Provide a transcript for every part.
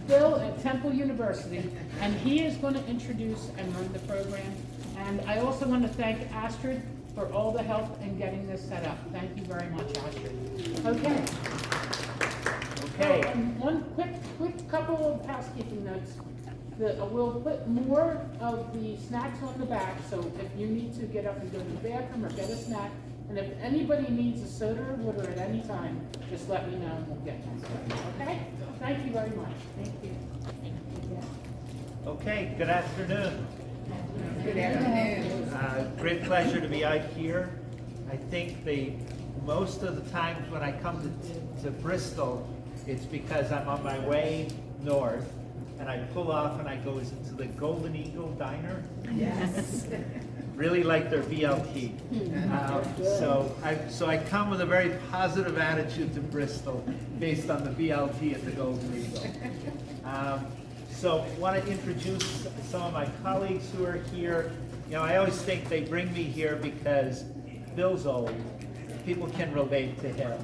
Phil at Temple University, and he is going to introduce and run the program. And I also want to thank Astrid for all the help in getting this set up. Thank you very much, Astrid. Okay. Okay. So, and one quick couple of housekeeping notes. We'll put more of the snacks on the back, so if you need to get up and go to the bathroom or get a snack, and if anybody needs a soda or water at any time, just let me know and we'll get that. Okay? Thank you very much. Thank you. Okay, good afternoon. Good afternoon. Great pleasure to be out here. I think most of the times when I come to Bristol, it's because I'm on my way north, and I pull off and I go into the Golden Eagle Diner. Yes. Really like their BLT. So I come with a very positive attitude to Bristol based on the BLT at the Golden Eagle. So want to introduce some of my colleagues who are here. You know, I always think they bring me here because Bill's old. People can relate to him.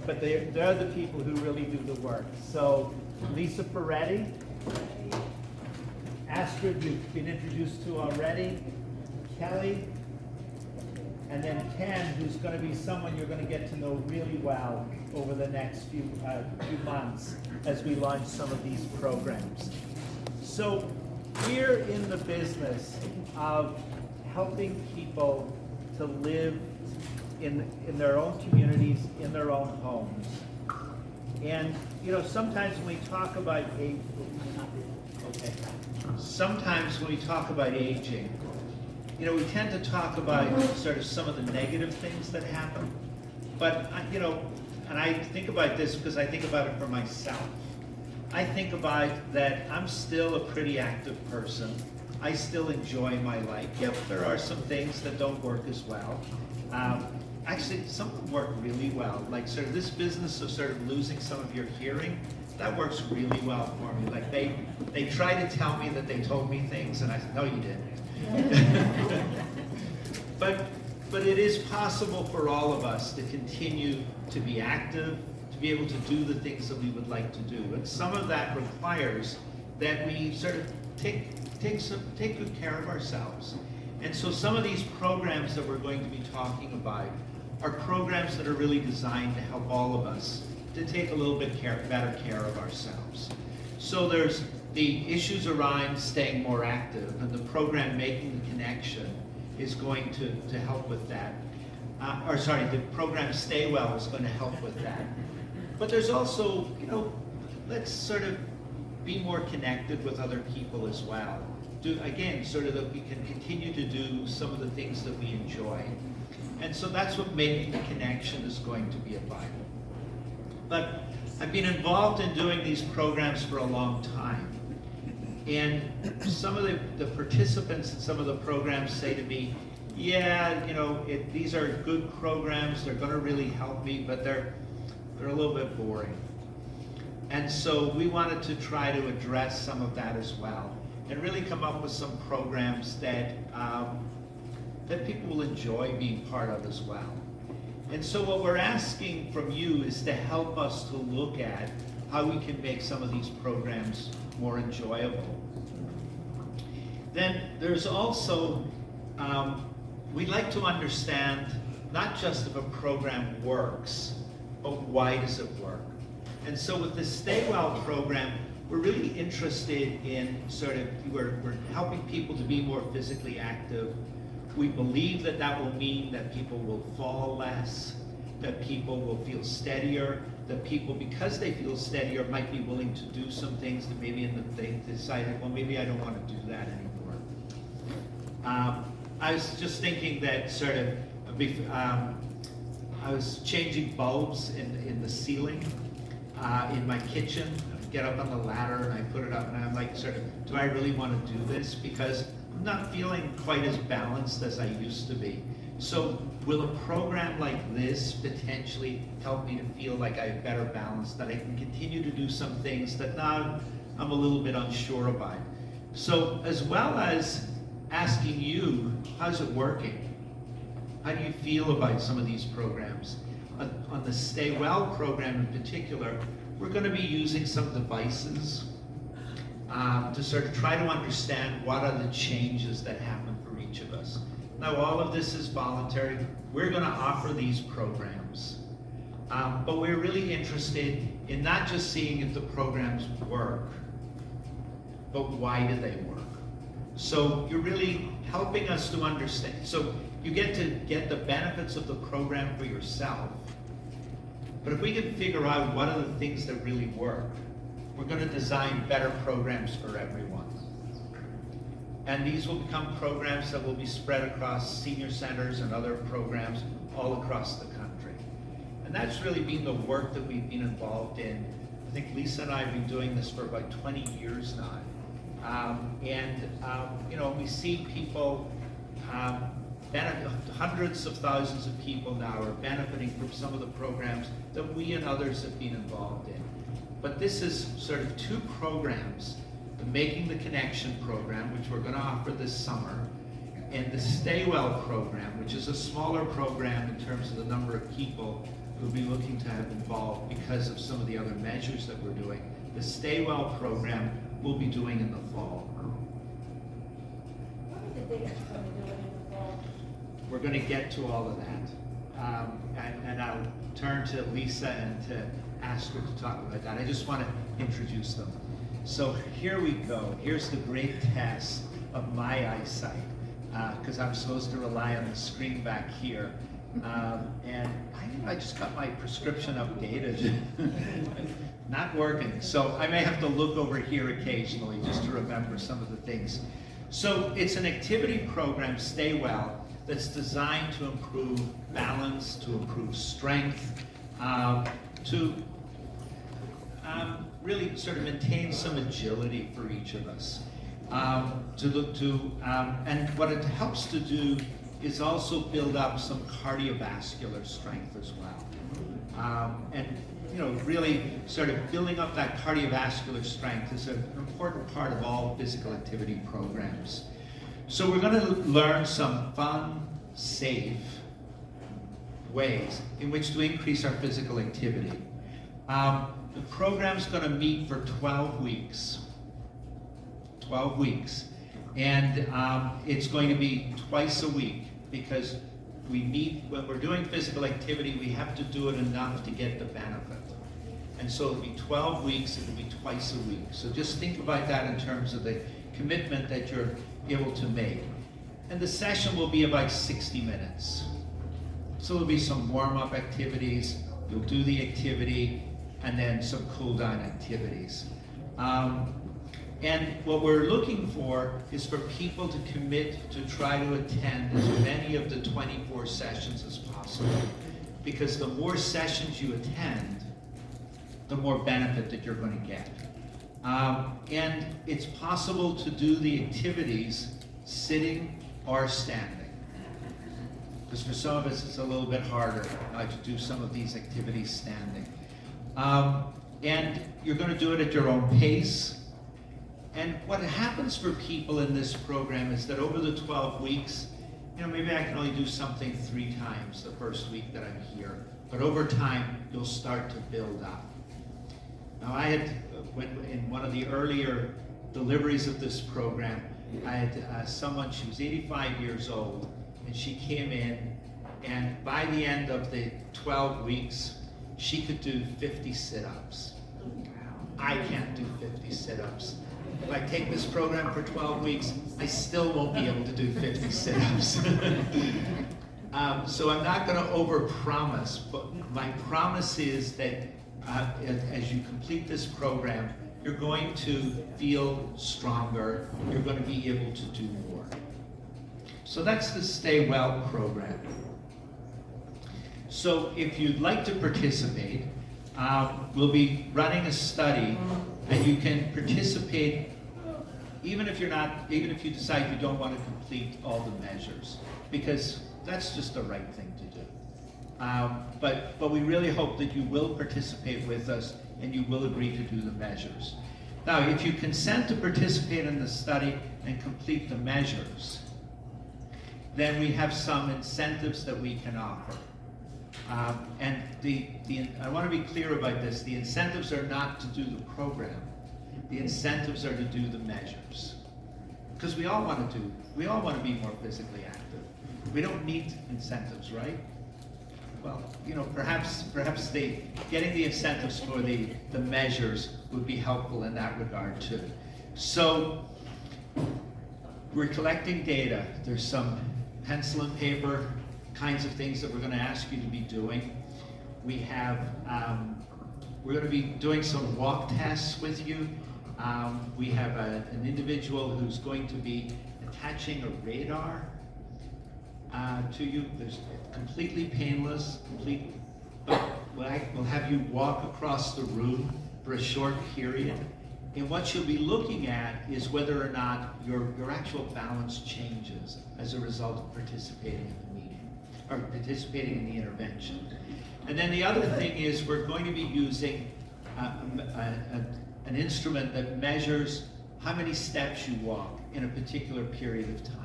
But they're the people who really do the work. So Lisa Ferretti, Astrid, you've been introduced to already, Kelly, and then Ken, who's going to be someone you're going to get to know really well over the next few months as we launch some of these programs. So we're in the business of helping people to live in their own communities, in their own homes. And you know, sometimes when we talk about aging, you know, we tend to talk about sort of some of the negative things that happen. But you know, and I think about this because I think about it for myself. I think about that I'm still a pretty active person. I still enjoy my life. Yep, there are some things that don't work as well. Actually, some of them work really well. Like sort of this business of sort of losing some of your hearing, that works really well for me. Like they try to tell me that they told me things, and I said, no, you didn't. But it is possible for all of us to continue to be active, to be able to do the things that we would like to do. And some of that requires that we sort of take good care of ourselves. And so some of these programs that we're going to be talking about are programs that are really designed to help all of us to take a little bit better care of ourselves. So there's the issues around staying more active, and the program Making the Connection is going to help with that. The program Stay Well is going to help with that. But there's also, you know, let's sort of be more connected with other people as well. Again, sort of that we can continue to do some of the things that we enjoy. And so that's what Making the Connection is going to be about. But I've been involved in doing these programs for a long time. And some of the participants in some of the programs say to me, yeah, you know, these are good programs, they're going to really help me, but they're a little bit boring. And so we wanted to try to address some of that as well, and really come up with some programs that people will enjoy being part of as well. And so what we're asking from you is to help us to look at how we can make some of these programs more enjoyable. Then there's also, we'd like to understand not just if a program works, but why does it work? And so with the Stay Well program, we're really interested in we're helping people to be more physically active. We believe that that will mean that people will fall less, that people will feel steadier, that people, because they feel steadier, might be willing to do some things that maybe they decided, well, maybe I don't want to do that anymore. I was just thinking that I was changing bulbs in the ceiling in my kitchen. I get up on the ladder and I put it up and I'm like, do I really want to do this? Because I'm not feeling quite as balanced as I used to be. So will a program like this potentially help me to feel like I have better balance, that I can continue to do some things that now I'm a little bit unsure about? So as well as asking you, how's it working? How do you feel about some of these programs? On the Stay Well program in particular, we're going to be using some devices to sort of try to understand what are the changes that happen for each of us. Now, all of this is voluntary. We're going to offer these programs, but we're really interested in not just seeing if the programs work, but why do they work? So you're really helping us to understand. So you get to get the benefits of the program for yourself, but if we can figure out what are the things that really work, we're going to design better programs for everyone. And these will become programs that will be spread across senior centers and other programs all across the country. And that's really been the work that we've been involved in. I think Lisa and I have been doing this for about 20 years now. You know, we see people, hundreds of thousands of people now are benefiting from some of the programs that we and others have been involved in. But this is sort of two programs, the Making the Connection program, which we're going to offer this summer, and the Stay Well program, which is a smaller program in terms of the number of people who'll be looking to have involved because of some of the other measures that we're doing. The Stay Well program we'll be doing in the fall. What are the dates when we do it in the fall? We're going to get to all of that. And I'll turn to Lisa and to ask her to talk about that. I just want to introduce them. So here we go. Here's the great test of my eyesight, because I'm supposed to rely on the screen back here. And I just got my prescription updated. Not working. So I may have to look over here occasionally just to remember some of the things. So it's an activity program, Stay Well, that's designed to improve balance, to improve strength, to really sort of maintain some agility for each of us. And what it helps to do is also build up some cardiovascular strength as well. And you know, really sort of building up that cardiovascular strength is an important part of all physical activity programs. So we're going to learn some fun, safe ways in which to increase our physical activity. The program's going to meet for 12 weeks. 12 weeks. And it's going to be twice a week, because we meet, when we're doing physical activity, we have to do it enough to get the benefit. And so it'll be 12 weeks, it'll be twice a week. So just think about that in terms of the commitment that you're able to make. And the session will be about 60 minutes. So there'll be some warm-up activities, you'll do the activity, and then some cool-down activities. And what we're looking for is for people to commit to try to attend as many of the 24 sessions as possible. Because the more sessions you attend, the more benefit that you're going to get. And it's possible to do the activities sitting or standing. Because for some of us it's a little bit harder to do some of these activities standing. And you're going to do it at your own pace. And what happens for people in this program is that over the 12 weeks, you know, maybe I can only do something 3 times the first week that I'm here. But over time, you'll start to build up. Now, I had, in one of the earlier deliveries of this program, I had someone, she was 85 years old, and she came in, and by the end of the 12 weeks, she could do 50 sit-ups. I can't do 50 sit-ups. If I take this program for 12 weeks, I still won't be able to do 50 sit-ups. So I'm not going to overpromise, but my promise is that as you complete this program, you're going to feel stronger, you're going to be able to do more. So that's the Stay Well program. So if you'd like to participate, we'll be running a study, and you can participate even if you decide you don't want to complete all the measures, because that's just the right thing to do. But we really hope that you will participate with us and you will agree to do the measures. Now, if you consent to participate in the study and complete the measures, then we have some incentives that we can offer. And I want to be clear about this, the incentives are not to do the program. The incentives are to do the measures. Because we all want to be more physically active. We don't need incentives, right? Well, perhaps getting the incentives for the measures would be helpful in that regard too. So, we're collecting data. There's some pencil and paper kinds of things that we're going to ask you to be doing. We have, we're going to be doing some walk tests with you. We have an individual who's going to be attaching a radar to you. There's completely painless, we'll have you walk across the room for a short period. And what you'll be looking at is whether or not your actual balance changes as a result of participating in the meeting, or participating in the intervention. And then the other thing is we're going to be using an instrument that measures how many steps you walk in a particular period of time.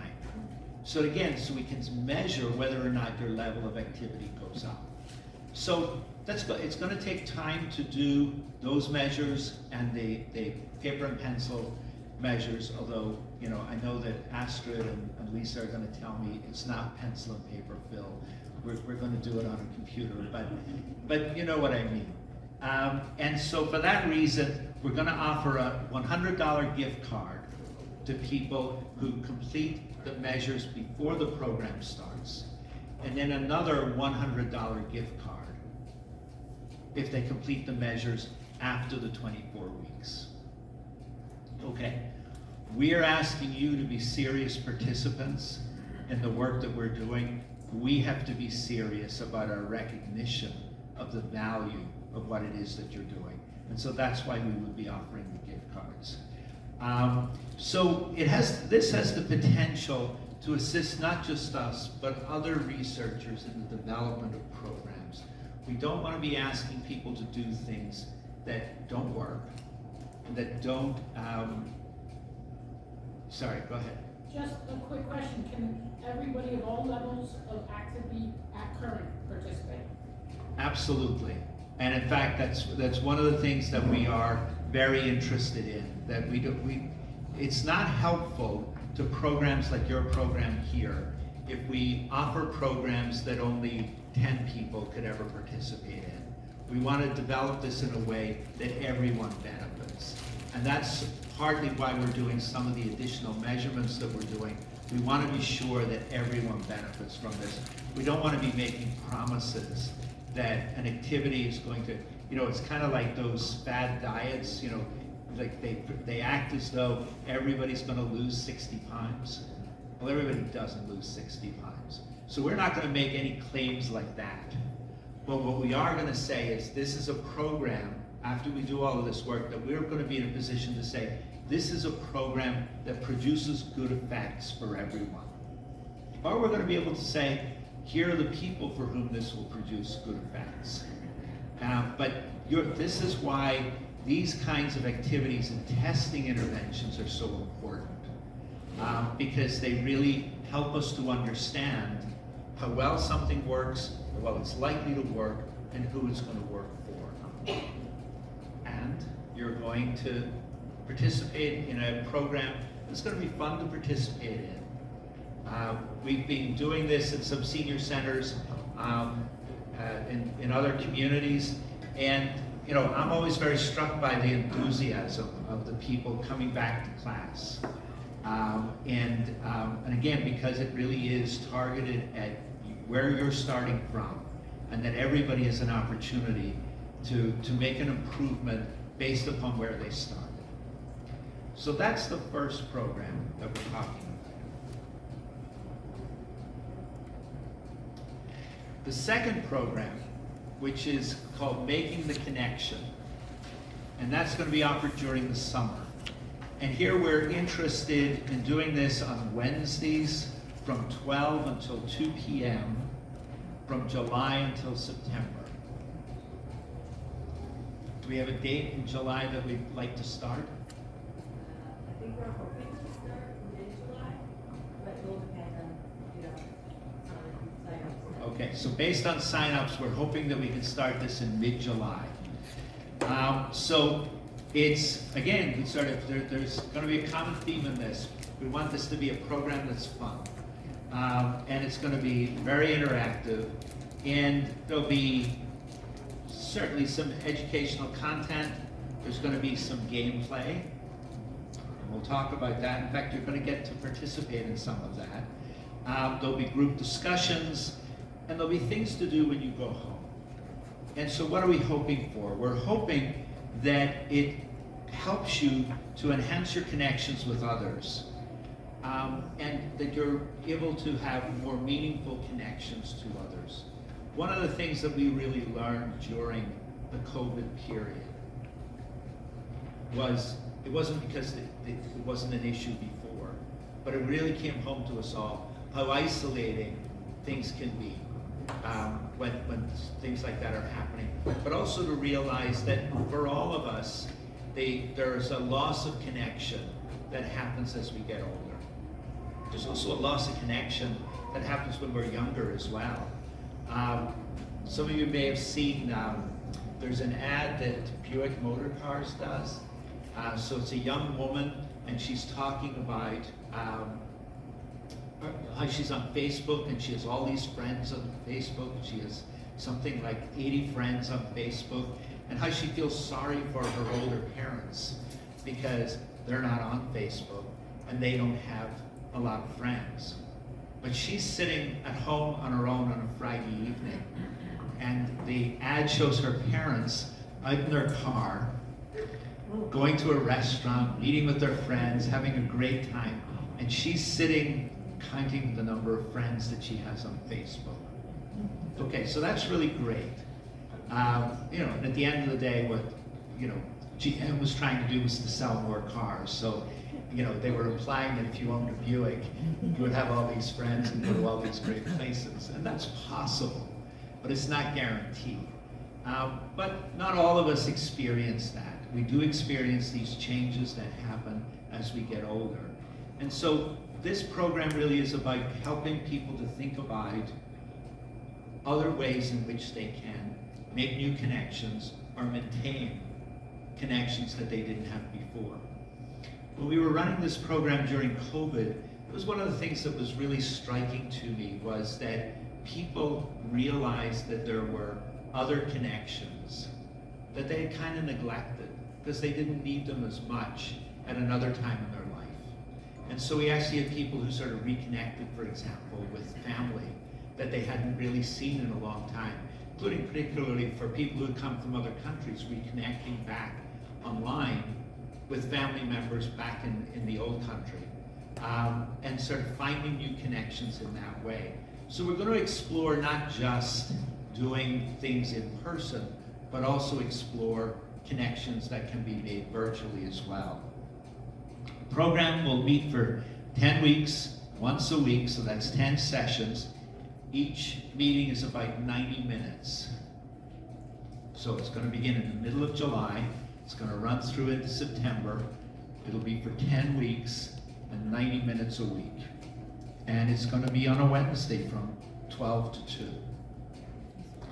So again, so we can measure whether or not your level of activity goes up. So it's going to take time to do those measures and the paper and pencil measures, although I know that Astrid and Lisa are going to tell me it's not pencil and paper, Phil. We're going to do it on a computer, but you know what I mean. And so for that reason, we're going to offer a $100 gift card to people who complete the measures before the program starts, and then another $100 gift card if they complete the measures after the 24 weeks. Okay? We are asking you to be serious participants in the work that we're doing. We have to be serious about our recognition of the value of what it is that you're doing. And so that's why we would be offering the gift cards. So this has the potential to assist not just us, but other researchers in the development of programs. We don't want to be asking people to do things that don't work, and that don't, sorry, go ahead. Just a quick question, can everybody of all levels of activity at current participate? Absolutely. And in fact, that's one of the things that we are very interested in, that it's not helpful to programs like your program here if we offer programs that only 10 people could ever participate in. We want to develop this in a way that everyone benefits. And that's partly why we're doing some of the additional measurements that we're doing. We want to be sure that everyone benefits from this. We don't want to be making promises that an activity is going to, it's kind of like those fad diets, like they act as though everybody's going to lose 60 pounds. Well, everybody doesn't lose 60 pounds. So we're not going to make any claims like that. But what we are going to say is this is a program, after we do all of this work, that we're going to be in a position to say, this is a program that produces good effects for everyone. Or we're going to be able to say, here are the people for whom this will produce good effects. But this is why these kinds of activities and testing interventions are so important. Because they really help us to understand how well something works, how well it's likely to work, and who it's going to work for. And you're going to participate in a program that's going to be fun to participate in. We've been doing this at some senior centers in other communities, and I'm always very struck by the enthusiasm of the people coming back to class. And again, because it really is targeted at where you're starting from, and that everybody has an opportunity to make an improvement based upon where they started. So that's the first program that we're talking about. The second program, which is called Making the Connection, and that's going to be offered during the summer. And here we're interested in doing this on Wednesdays from 12 until 2 p.m. from July until September. Do we have a date in July that we'd like to start? I think we're hoping to start mid-July, but it will depend on, some of the sign-ups. Okay. Okay, so based on signups, we're hoping that we can start this in mid-July. So it's, again, we sort of, there's going to be a common theme in this. We want this to be a program that's fun. And it's going to be very interactive. And there'll be certainly some educational content. There's going to be some gameplay. And we'll talk about that. In fact, you're going to get to participate in some of that. There'll be group discussions, and there'll be things to do when you go home. And so what are we hoping for? We're hoping that it helps you to enhance your connections with others, and that you're able to have more meaningful connections to others. One of the things that we really learned during the COVID period was, it wasn't because it wasn't an issue before, but it really came home to us all how isolating things can be when things like that are happening. But also to realize that for all of us, there's a loss of connection that happens as we get older. There's also a loss of connection that happens when we're younger as well. Some of you may have seen, there's an ad that Buick Motor Cars does. So it's a young woman, and she's talking about how she's on Facebook, and she has all these friends on Facebook. She has something like 80 friends on Facebook, and how she feels sorry for her older parents because they're not on Facebook and they don't have a lot of friends. But she's sitting at home on her own on a Friday evening, and the ad shows her parents out in their car, going to a restaurant, meeting with their friends, having a great time, and she's sitting counting the number of friends that she has on Facebook. Okay, so that's really great. And at the end of the day, what GM was trying to do was to sell more cars. So, they were implying that if you owned a Buick, you would have all these friends and go to all these great places, and that's possible, but it's not guaranteed. But not all of us experience that. We do experience these changes that happen as we get older. And so this program really is about helping people to think about other ways in which they can make new connections or maintain connections that they didn't have before. When we were running this program during COVID, it was one of the things that was really striking to me was that people realized that there were other connections that they had kind of neglected because they didn't need them as much at another time in their life. And so we actually had people who sort of reconnected, for example, with family that they hadn't really seen in a long time, including particularly for people who had come from other countries, reconnecting back online with family members back in the old country, and sort of finding new connections in that way. So we're going to explore not just doing things in person, but also explore connections that can be made virtually as well. The program will meet for 10 weeks, once a week, so that's 10 sessions. Each meeting is about 90 minutes. So it's going to begin in the middle of July. It's going to run through into September. It'll be for 10 weeks and 90 minutes a week. And it's going to be on a Wednesday from 12 to 2.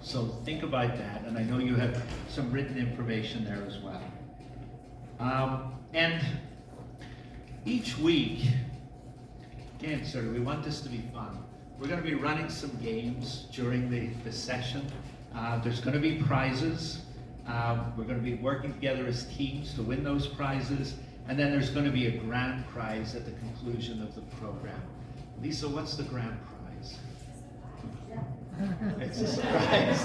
So think about that, and I know you have some written information there as well. And each week, again, we want this to be fun. We're going to be running some games during the session. There's going to be prizes. We're going to be working together as teams to win those prizes, and then there's going to be a grand prize at the conclusion of the program. Lisa, what's the grand prize? It's a surprise.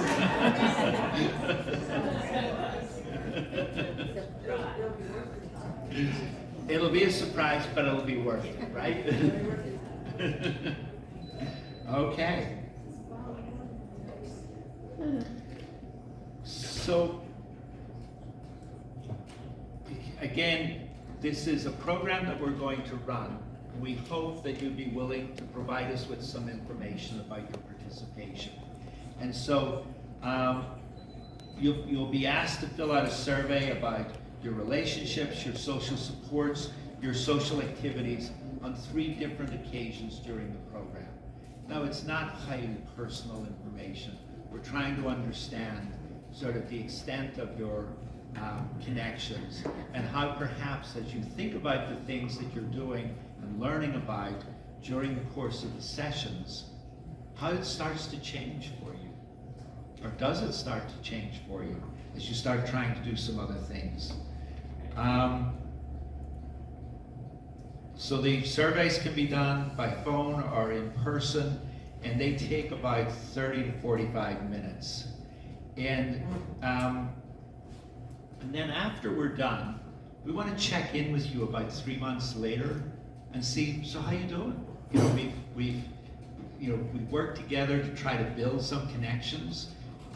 It'll be a surprise, but it'll be worth it, right? Okay. So, again, this is a program that we're going to run. We hope that you'd be willing to provide us with some information about your participation. And so you'll be asked to fill out a survey about your relationships, your social supports, your social activities on 3 different occasions during the program. No, it's not highly personal information. We're trying to understand sort of the extent of your connections and how perhaps as you think about the things that you're doing and learning about during the course of the sessions, how it starts to change for you. Or does it start to change for you as you start trying to do some other things? So the surveys can be done by phone or in person, and they take about 30 to 45 minutes. And then after we're done, we want to check in with you about 3 months later and see, so how you doing? You know, we've worked together to try to build some connections.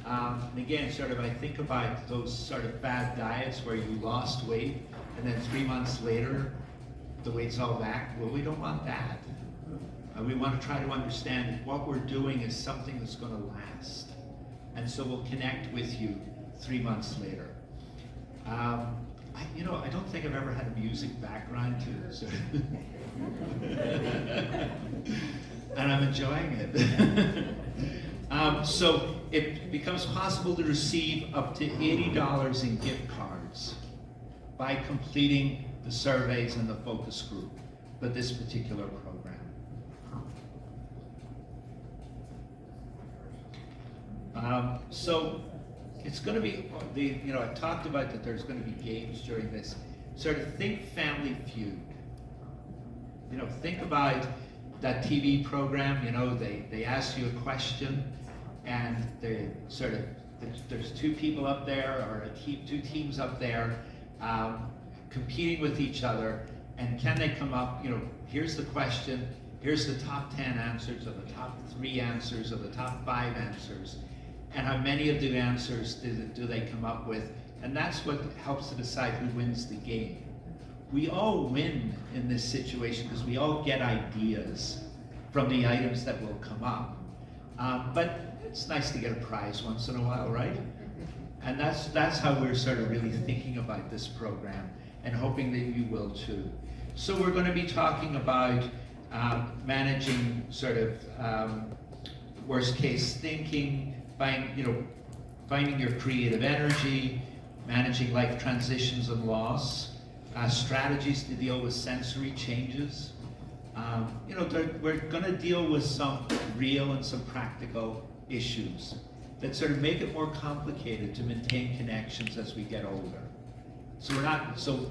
And again, sort of I think about those sort of bad diets where you lost weight and then 3 months later, the weight's all back. Well, we don't want that. We want to try to understand that what we're doing is something that's going to last. And so we'll connect with you 3 months later. I don't think I've ever had a music background to sort of and I'm enjoying it. So it becomes possible to receive up to $80 in gift cards by completing the surveys and the focus group for this particular program. So it's going to be, I talked about that there's going to be games during this. Sort of think Family Feud. Think about that TV program, they ask you a question and they sort of, there's two people up there or two teams up there competing with each other, and can they come up, here's the question, here's the top 10 answers or the top 3 answers or the top 5 answers, and how many of the answers do they come up with, and that's what helps to decide who wins the game. We all win in this situation because we all get ideas from the items that will come up. But it's nice to get a prize once in a while, right? And that's how we're sort of really thinking about this program and hoping that you will too. So we're going to be talking about managing sort of worst case thinking, finding your creative energy, managing life transitions and loss, strategies to deal with sensory changes. We're going to deal with some real and some practical issues that sort of make it more complicated to maintain connections as we get older. So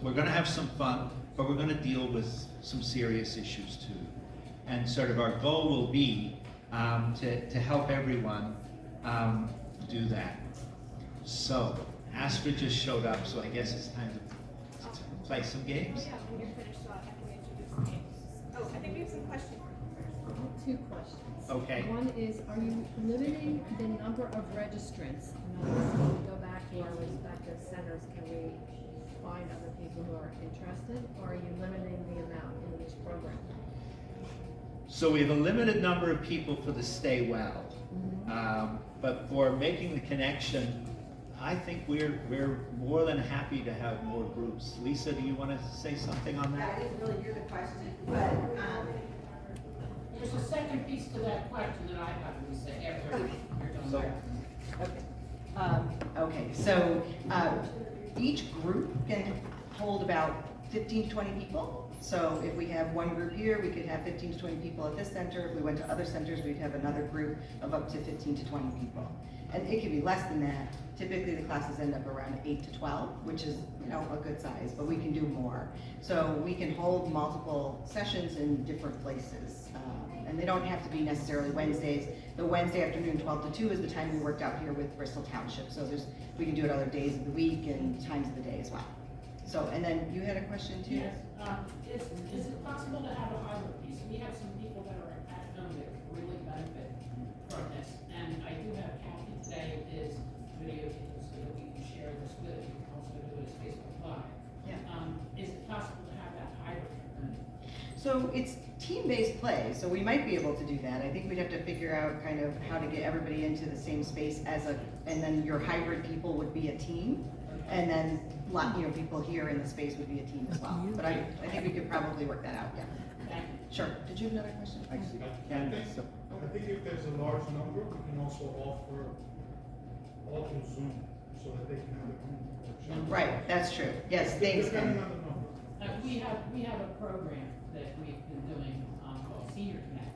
we're going to have some fun, but we're going to deal with some serious issues too. And sort of our goal will be to help everyone do that. So Astrid just showed up, so I guess it's time to play some games. Yeah, when you're finished, so I can introduce the games. Oh, I think we have some questions. Two questions. Okay. One is, are you limiting the number of registrants? In other words, when we go back to our respective centers, can we find other people who are interested, or are you limiting the amount in each program? So we have a limited number of people for the Stay Well, but for making the connection, I think we're more than happy to have more groups. Lisa, do you want to say something on I that? didn't really hear the question, but, There's a second piece to that question that I have, Lisa, after you're done So- there. Okay, so each group can hold about 15 to 20 people. So if we have one group here, we could have 15 to 20 people at this center. If we went to other centers, we'd have another group of up to 15 to 20 people. And it could be less than that. Typically, the classes end up around 8 to 12, which is, a good size, but we can do more. So we can hold multiple sessions in different places. And they don't have to be necessarily Wednesdays. The Wednesday afternoon, 12 to 2 is the time we worked out here with Bristol Township. So we can do it other days of the week and times of the day as well. So, and then you had a question too? Yes, is it possible to have a hybrid piece? We have some people that are at home that really benefit from this. And I do have Kathy today is videotaping so that we can share this with you. We can also do it as Facebook Live. Yeah. Is it possible to have that hybrid? So it's team-based play, so we might be able to do that. I think we'd have to figure out kind of how to get everybody into the same space and then your hybrid people would be a team. And then, people here in the space would be a team as well. But I think we could probably work that out, yeah. Thank you. Sure. Did you have another question? I see. Candace, I think if there's a large number, we can also offer all through Zoom, so that they can have their own workshop. Right, that's true. Yes, thanks, Depending Ken. on the number. We have a program that we've been doing, called Senior Connect.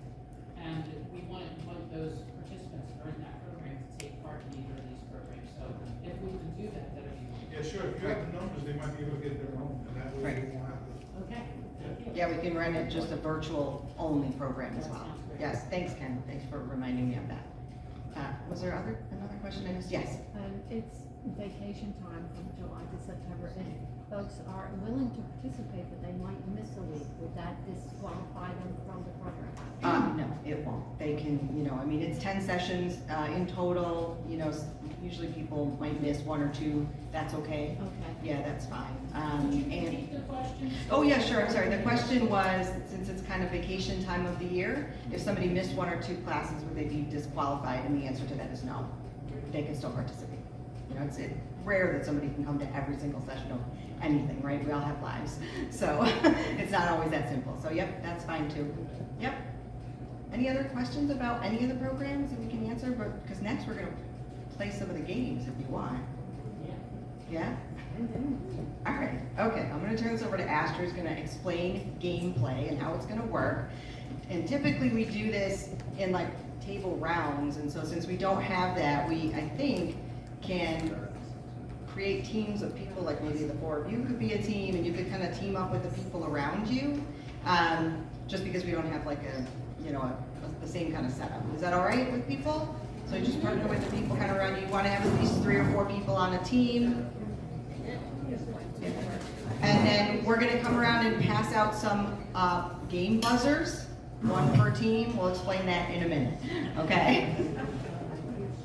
And we want to invite those participants that are in that program to take part in either of these programs. So if we can do that, that'd be wonderful. Yeah, sure, if you have the numbers, they might be able to get their own, and that way Right. they won't have to. Okay, thank you. Yeah, we can run it just a virtual only program as well. That sounds great. Yes, thanks, Ken. Thanks for reminding me of that. Was there another question I missed? Yes. It's vacation time from July to September, and folks are willing to participate, but they might miss a week. Would that disqualify them from the program? No, it won't. They can, I mean, it's 10 sessions, in total, usually people might miss one or two. That's okay. Okay. Yeah, that's fine. Could you And, repeat the question? oh yeah, sure, I'm sorry. The question was, since it's kind of vacation time of the year, if somebody missed one or two classes, would they be disqualified? And the answer to that is no. They can still participate. It's rare that somebody can come to every single session of anything, right? We all have lives. So it's not always that simple. So yep, that's fine too. Yep. Any other questions about any of the programs that we can answer? Because next we're gonna play some of the games if you want. Yeah. Yeah? All right, okay, I'm gonna turn this over to Asher, who's gonna explain gameplay and how it's gonna work. And typically we do this in like table rounds, and so since we don't have that, we, I think, can create teams of people, like maybe the four of you could be a team, and you could kind of team up with the people around you, just because we don't have like the same kind of setup. Is that all right with people? So you just partner with the people kind of around you. You want to have at least 3 or 4 people on a team. And then we're gonna come around and pass out some game buzzers, one per team. We'll explain that in a minute, okay?